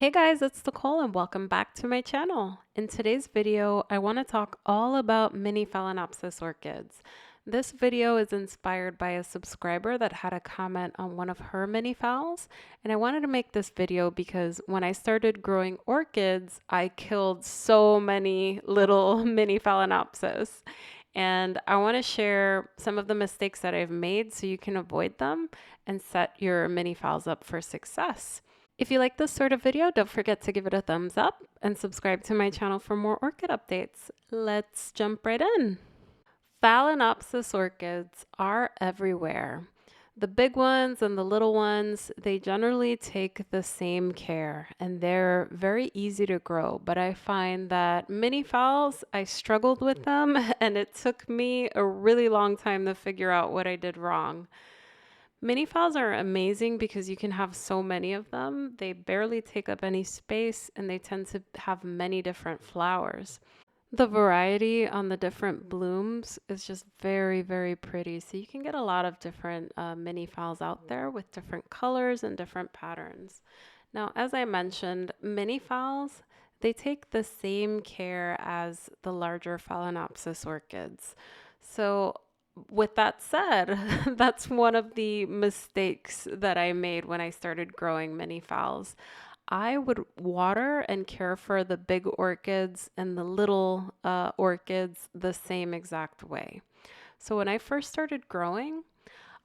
Hey guys, it's Nicole and welcome back to my channel. In today's video, I want to talk all about mini Phalaenopsis orchids. This video is inspired by a subscriber that had a comment on one of her mini phals, and I wanted to make this video because when I started growing orchids, I killed so many little mini Phalaenopsis. And I want to share some of the mistakes that I've made so you can avoid them and set your mini phals up for success. If you like this sort of video, don't forget to give it a thumbs up and subscribe to my channel for more orchid updates. Let's jump right in. Phalaenopsis orchids are everywhere. The big ones and the little ones, they generally take the same care and they're very easy to grow. But I find that mini phals, I struggled with them and it took me a really long time to figure out what I did wrong. Mini phals are amazing because you can have so many of them. They barely take up any space and they tend to have many different flowers. The variety on the different blooms is just very, very pretty. So you can get a lot of different mini phals out there with different colors and different patterns. Now, as I mentioned, mini phals, they take the same care as the larger Phalaenopsis orchids. So with that said, that's one of the mistakes that I made when I started growing mini phals. I would water and care for the big orchids and the little orchids the same exact way. So when I first started growing,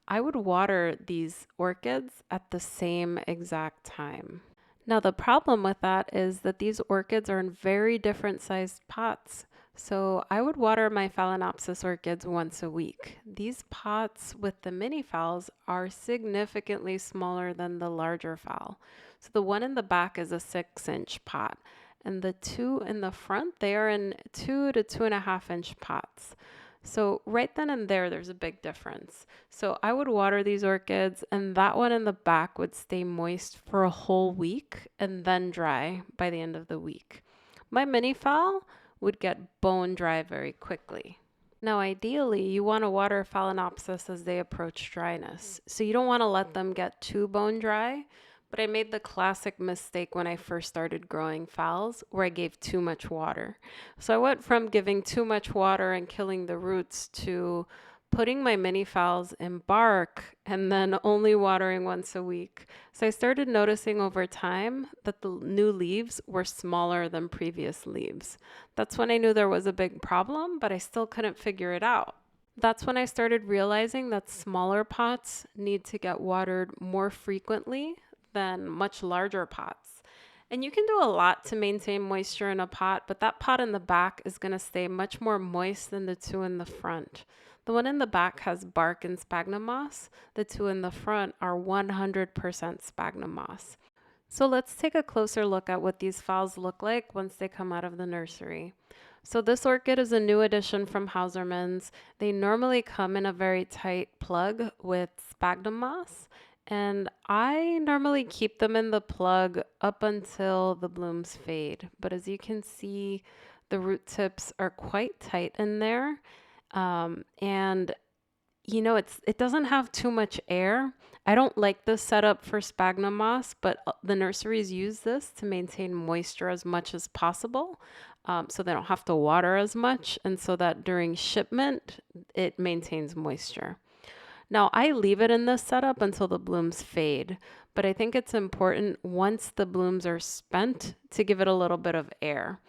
I would water these orchids at the same exact time. Now the problem with that is that these orchids are in very different sized pots. So I would water my Phalaenopsis orchids once a week. These pots with the mini phals are significantly smaller than the larger phal. So the one in the back is a 6-inch pot, and the two in the front, they are in 2 to 2.5-inch pots. So right then and there's a big difference. So I would water these orchids and that one in the back would stay moist for a whole week and then dry by the end of the week. My mini phal would get bone dry very quickly. Now ideally you want to water Phalaenopsis as they approach dryness. So you don't want to let them get too bone dry. But I made the classic mistake when I first started growing phals where I gave too much water. So I went from giving too much water and killing the roots to putting my mini phals in bark and then only watering once a week. So I started noticing over time that the new leaves were smaller than previous leaves. That's when I knew there was a big problem, but I still couldn't figure it out. That's when I started realizing that smaller pots need to get watered more frequently than much larger pots. And you can do a lot to maintain moisture in a pot, but that pot in the back is going to stay much more moist than the two in the front. The one in the back has bark and sphagnum moss. The two in the front are 100% sphagnum moss. So let's take a closer look at what these phals look like once they come out of the nursery. So this orchid is a new addition from Hausermann's. They normally come in a very tight plug with sphagnum moss. And I normally keep them in the plug up until the blooms fade. But as you can see, the root tips are quite tight in there. And you know, it doesn't have too much air. I don't like this setup for sphagnum moss, but the nurseries use this to maintain moisture as much as possible. So they don't have to water as much. And so that during shipment, it maintains moisture. Now, I leave it in this setup until the blooms fade, but I think it's important once the blooms are spent to give it a little bit of air.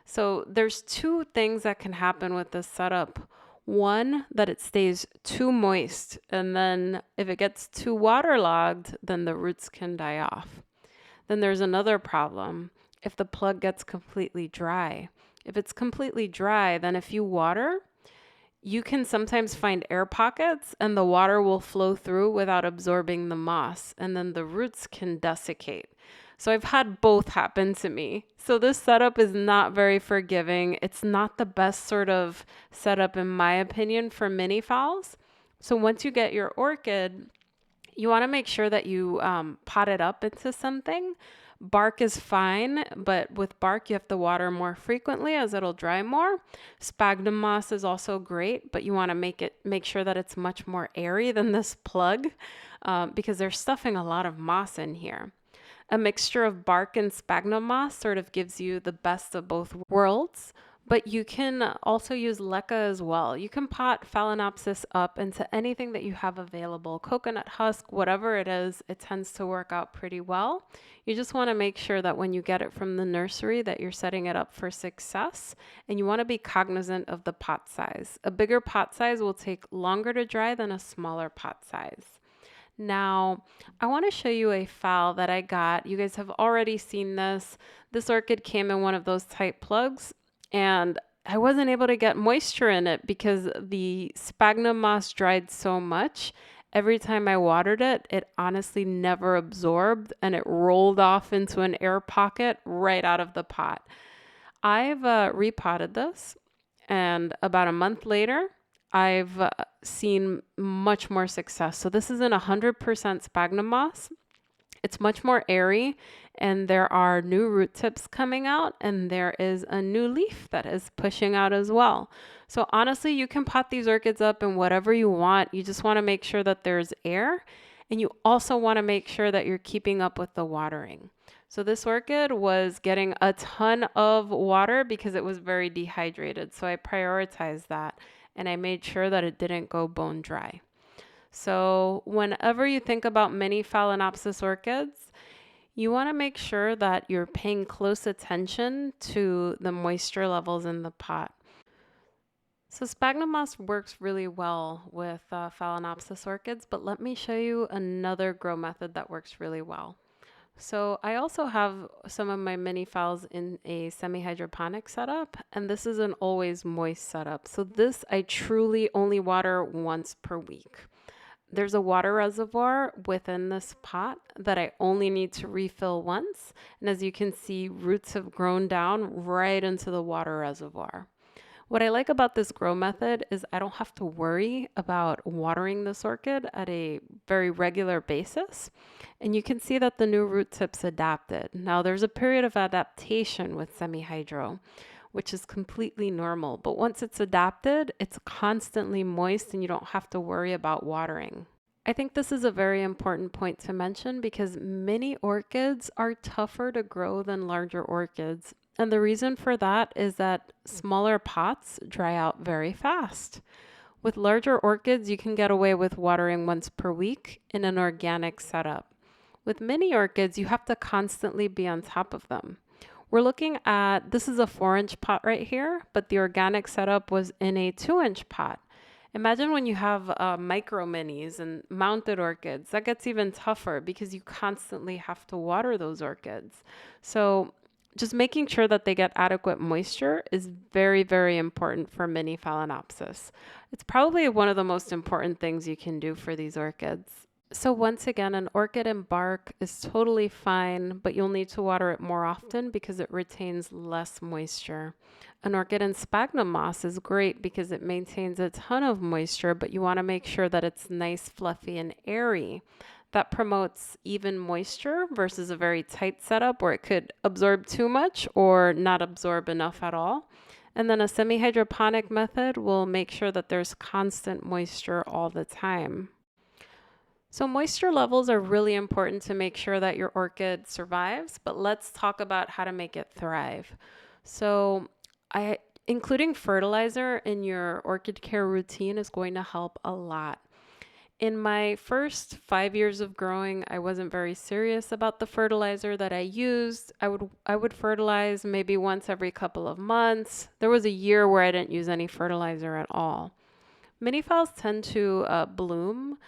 So there's two things that can happen with this setup. One, that it stays too moist, and then if it gets too waterlogged, then the roots can die off. Then there's another problem. If the plug gets completely dry. If it's completely dry, then if you water, you can sometimes find air pockets and the water will flow through without absorbing the moss, and then the roots can desiccate. So I've had both happen to me. So this setup is not very forgiving. It's not the best sort of setup, in my opinion, for mini phals. So once you get your orchid, you want to make sure that you pot it up into something. Bark is fine, but with bark, you have to water more frequently as it'll dry more. Sphagnum moss is also great, but you want to make sure that it's much more airy than this plug because they're stuffing a lot of moss in here. A mixture of bark and sphagnum moss sort of gives you the best of both worlds, but you can also use leca as well. You can pot Phalaenopsis up into anything that you have available. Coconut husk, whatever it is, it tends to work out pretty well. You just want to make sure that when you get it from the nursery that you're setting it up for success, and you want to be cognizant of the pot size. A bigger pot size will take longer to dry than a smaller pot size. Now, I want to show you a phal that I got. You guys have already seen this. This orchid came in one of those tight plugs, and I wasn't able to get moisture in it because the sphagnum moss dried so much. Every time I watered it, it honestly never absorbed, and it rolled off into an air pocket right out of the pot. I've repotted this, and about a month later, I've seen much more success. So this isn't 100% sphagnum moss. It's much more airy, and there are new root tips coming out, and there is a new leaf that is pushing out as well. So honestly, you can pot these orchids up in whatever you want. You just want to make sure that there's air, and you also want to make sure that you're keeping up with the watering. So this orchid was getting a ton of water because it was very dehydrated. So I prioritized that, and I made sure that it didn't go bone dry. So whenever you think about mini Phalaenopsis orchids, you want to make sure that you're paying close attention to the moisture levels in the pot. So sphagnum moss works really well with Phalaenopsis orchids, but let me show you another grow method that works really well. So I also have some of my mini phals in a semi-hydroponic setup, and this is an always moist setup. So this I truly only water once per week. There's a water reservoir within this pot that I only need to refill once. And as you can see, roots have grown down right into the water reservoir. What I like about this grow method is I don't have to worry about watering this orchid at a very regular basis. And you can see that the new root tips adapted. Now there's a period of adaptation with semi-hydro, which is completely normal. But once it's adapted, it's constantly moist and you don't have to worry about watering. I think this is a very important point to mention because mini orchids are tougher to grow than larger orchids. And the reason for that is that smaller pots dry out very fast. With larger orchids, you can get away with watering once per week in an organic setup. With mini orchids, you have to constantly be on top of them. We're looking at, this is a 4-inch pot right here, but the organic setup was in a 2-inch pot. Imagine when you have micro minis and mounted orchids, that gets even tougher because you constantly have to water those orchids. So just making sure that they get adequate moisture is very, very important for mini Phalaenopsis. It's probably one of the most important things you can do for these orchids. So once again, an orchid in bark is totally fine, but you'll need to water it more often because it retains less moisture. An orchid in sphagnum moss is great because it maintains a ton of moisture, but you want to make sure that it's nice, fluffy, and airy. That promotes even moisture versus a very tight setup where it could absorb too much or not absorb enough at all. And then a semi-hydroponic method will make sure that there's constant moisture all the time. So moisture levels are really important to make sure that your orchid survives, but let's talk about how to make it thrive. So including fertilizer in your orchid care routine is going to help a lot. In my first 5 years of growing, I wasn't very serious about the fertilizer that I used. I would fertilize maybe once every couple of months. There was a year where I didn't use any fertilizer at all. Mini phals tend to bloom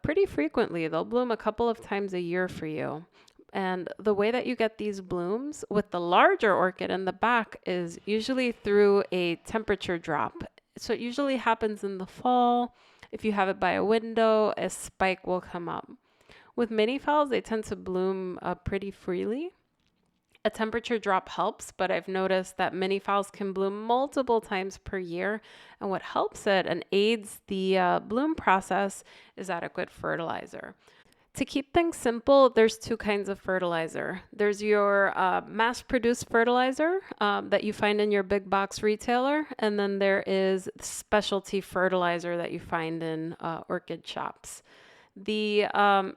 pretty frequently. They'll bloom a couple of times a year for you. And the way that you get these blooms with the larger orchid in the back is usually through a temperature drop. So it usually happens in the fall. If you have it by a window, a spike will come up. With mini phals, they tend to bloom pretty freely. A temperature drop helps, but I've noticed that mini phals can bloom multiple times per year. And what helps it and aids the bloom process is adequate fertilizer. To keep things simple, there's 2 kinds of fertilizer. There's your mass-produced fertilizer that you find in your big box retailer, and then there is specialty fertilizer that you find in orchid shops. The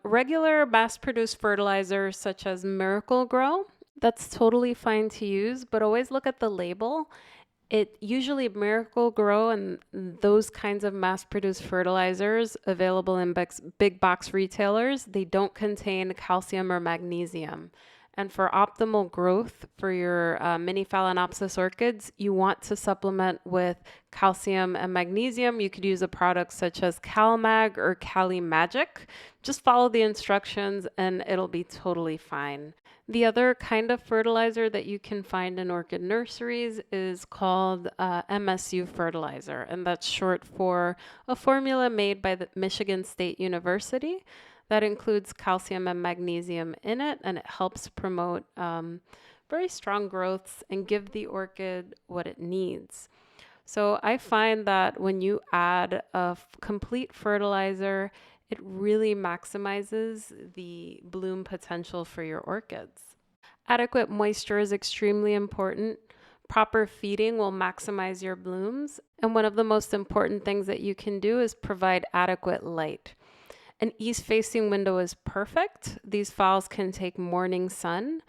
regular mass-produced fertilizers such as Miracle Grow, that's totally fine to use, but always look at the label. It usually Miracle Grow and those kinds of mass-produced fertilizers available in big box retailers, they don't contain calcium or magnesium. And for optimal growth for your mini Phalaenopsis orchids, you want to supplement with calcium and magnesium. You could use a product such as CalMag or Cali Magic. Just follow the instructions and it'll be totally fine. The other kind of fertilizer that you can find in orchid nurseries is called MSU fertilizer, and that's short for a formula made by the Michigan State University that includes calcium and magnesium in it, and it helps promote very strong growths and give the orchid what it needs. So I find that when you add a complete fertilizer, it really maximizes the bloom potential for your orchids. Adequate moisture is extremely important. Proper feeding will maximize your blooms. And one of the most important things that you can do is provide adequate light. An east-facing window is perfect. These phals can take morning sun.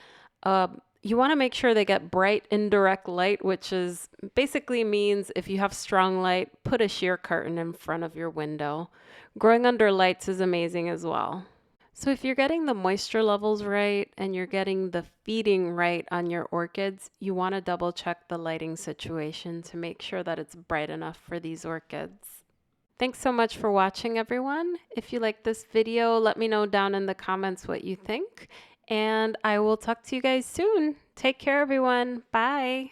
You want to make sure they get bright indirect light, which is basically means if you have strong light, put a sheer curtain in front of your window. Growing under lights is amazing as well. So if you're getting the moisture levels right and you're getting the feeding right on your orchids, you want to double check the lighting situation to make sure that it's bright enough for these orchids. Thanks so much for watching, everyone. If you like this video, let me know down in the comments what you think. And I will talk to you guys soon. Take care, everyone. Bye.